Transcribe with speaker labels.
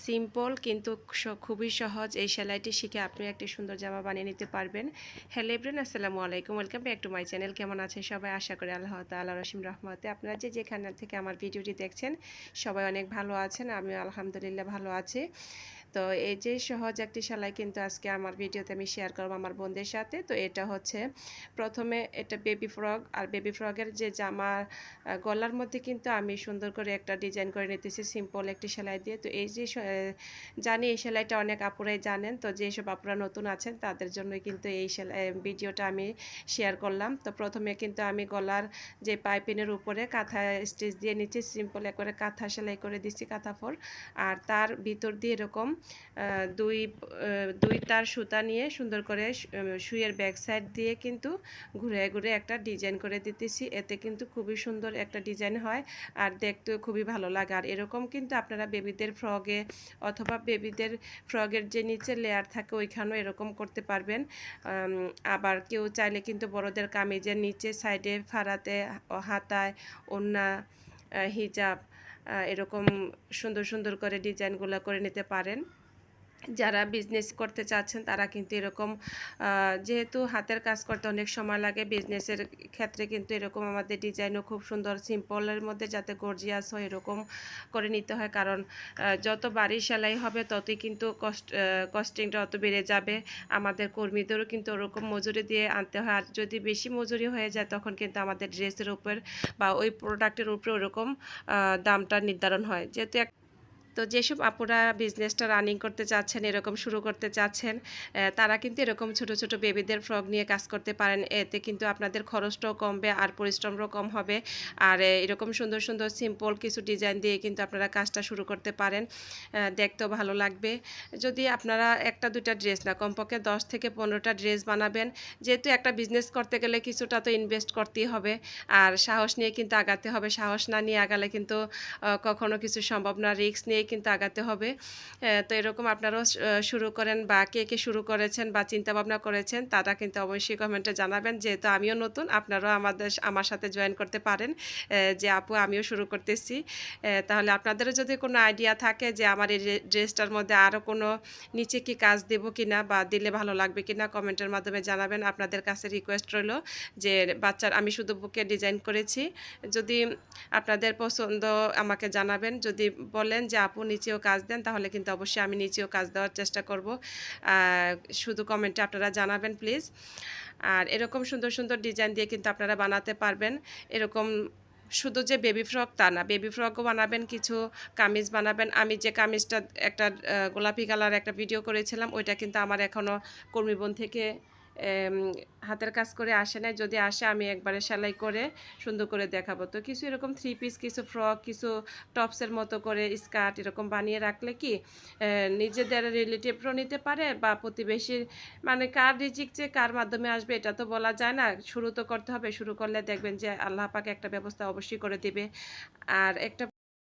Speaker 1: Simple কিন্তু খুবই সহজ এই সেলাইটি শিখে আপনি একটি সুন্দর জামা বানিয়ে নিতে পারবেন। হ্যালো এভরিওয়ান, আসসালামু আলাইকুম, welcome back to my channel. কেমন আছেন সবাই? আশা করি আল্লাহ তাআলার অসীম রহমতে আপনারা যেখান থেকে আমার ভিডিওটি দেখছেন সবাই অনেক ভালো আছেন। আমিও আলহামদুলিল্লাহ ভালো আছি। তো এই যে সহজ একটি সেলাই কিন্তু আজকে আমার ভিডিওতে আমি শেয়ার করবো আমার বোনদের সাথে। তো এটা হচ্ছে প্রথমে এটা বেবি ফ্রক, আর বেবি ফ্রকের যে জামা গলার মধ্যে কিন্তু আমি সুন্দর করে একটা ডিজাইন করে নিতেছি সিম্পল একটি সেলাই দিয়ে। তো এই যে জানি এই সেলাইটা অনেক আপুরাই জানেন, তো যেসব আপুরা নতুন আছেন তাদের জন্য কিন্তু এই সেলাই ভিডিওটা আমি শেয়ার করলাম। তো প্রথমে কিন্তু আমি গলার যে পাইপিনের উপরে কাঁথা স্টিচ দিয়ে নিচ্ছি, সিম্পল একবারে কাঁথা সেলাই করে দিচ্ছি, কাঁথা ফোর। আর তার ভিতর দিয়ে এরকম দুই দুই তার সুতা নিয়ে সুন্দর করে সুইয়ের ব্যাক সাইড দিয়ে কিন্তু ঘুরে ঘুরে একটা ডিজাইন করে দিতেছি। এতে কিন্তু খুবই সুন্দর একটা ডিজাইন হয় আর দেখতেও খুবই ভালো লাগে। আর এরকম কিন্তু আপনারা বেবিদের ফ্রকে অথবা বেবিদের ফ্রকের যে নিচে লেয়ার থাকে ওইখানেও এরকম করতে পারবেন। আবার কেউ চাইলে কিন্তু বড়দের কামিজের নিচে সাইডে ফাড়াতে, হাতায়, ওড়না, হিজাব এরকম সুন্দর সুন্দর করে ডিজাইনগুলো করে নিতে পারেন। যারা বিজনেস করতে চাচ্ছেন তারা কিন্তু এরকম যেহেতু হাতের কাজ করতে অনেক সময় লাগে, বিজনেসের ক্ষেত্রে কিন্তু এরকম আমাদের ডিজাইনও খুব সুন্দর সিম্পলের মধ্যে যাতে গর্জিয়াস হয় এরকম করে নিতে হয়। কারণ যত বাড়ি সেলাই হবে ততই কিন্তু কস্টিংটা অত বেড়ে যাবে। আমাদের কর্মীদেরও কিন্তু ওরকম মজুরি দিয়ে আনতে হয়। আর যদি বেশি মজুরি হয়ে যায় তখন কিন্তু আমাদের ড্রেসের উপর বা ওই প্রোডাক্টের উপরে ওরকম দামটা নির্ধারণ হয়। যেহেতু তো যেসব আপুরা বিজনেসটা রানিং করতে চাচ্ছেন, এরকম শুরু করতে চাচ্ছেন, তারা কিন্তু এরকম ছোট ছোট বেবিদের ফ্রক নিয়ে কাজ করতে পারেন। এতে কিন্তু আপনাদের খরচটাও কমবে আর পরিশ্রমটাও কম হবে। আর এরকম সুন্দর সুন্দর সিম্পল কিছু ডিজাইন দিয়ে কিন্তু আপনারা কাজটা শুরু করতে পারেন, দেখতেও ভালো লাগবে। যদি আপনারা একটা দুইটা ড্রেস না, কমপক্ষে 10 থেকে 15টা ড্রেস বানাবেন। যেহেতু একটা বিজনেস করতে গেলে কিছুটা তো ইনভেস্ট করতেই হবে, আর সাহস নিয়ে কিন্তু আগাতে হবে। সাহস না নিয়ে আগালে কিন্তু কখনো কিছু সম্ভব না, রিস্ক নিয়ে কিন্তু আগাতে হবে। তো এরকম আপনারাও শুরু করেন, বা কে কে শুরু করেছেন বা চিন্তা ভাবনা করেছেন তারা কিন্তু অবশ্যই কমেন্টে জানাবেন। যেহেতু আমিও নতুন, আপনারাও আমার সাথে জয়েন করতে পারেন, যে আপু আমিও শুরু করতেছি। তাহলে আপনাদেরও যদি কোনো আইডিয়া থাকে যে আমার এই ড্রেসটার মধ্যে আরও কোনো নিচে কি কাজ দেবো কিনা বা দিলে ভালো লাগবে কিনা, কমেন্টের মাধ্যমে জানাবেন। আপনাদের কাছে রিকোয়েস্ট রইল যে বাচ্চার আমি শুধু বুকে ডিজাইন করেছি, যদি আপনাদের পছন্দ আমাকে জানাবেন। যদি বলেন যে আপু নিচেও কাজ দেন, তাহলে কিন্তু অবশ্যই আমি নিচেও কাজ দেওয়ার চেষ্টা করব। শুধু কমেন্টে আপনারা জানাবেন প্লিজ। আর এরকম সুন্দর সুন্দর ডিজাইন দিয়ে কিন্তু আপনারা বানাতে পারবেন। এরকম শুধু যে বেবি ফ্রক তা না, বেবি ফ্রকও বানাবেন, কিছু কামিজ বানাবেন। আমি যে কামিজটা একটা গোলাপি কালার একটা ভিডিও করেছিলাম, ওইটা কিন্তু আমার এখনও কর্মীবন থেকে হাতের কাজ করে আসে নাই। যদি আসে আমি একবারে সেলাই করে সুন্দর করে দেখাবো। তো কিছু এরকম থ্রি পিস, কিছু ফ্রক, কিছু টপসের মতো করে স্কার্ট এরকম বানিয়ে রাখলে কি নিজেদের রিলেটিভরাও নিতে পারে বা প্রতিবেশীর, মানে কার রিজিক যে কার মাধ্যমে আসবে এটা তো বলা যায় না। শুরু তো করতে হবে, শুরু করলে দেখবেন যে আল্লাহ পাক একটা ব্যবস্থা অবশ্যই করে দিবে। আর একটা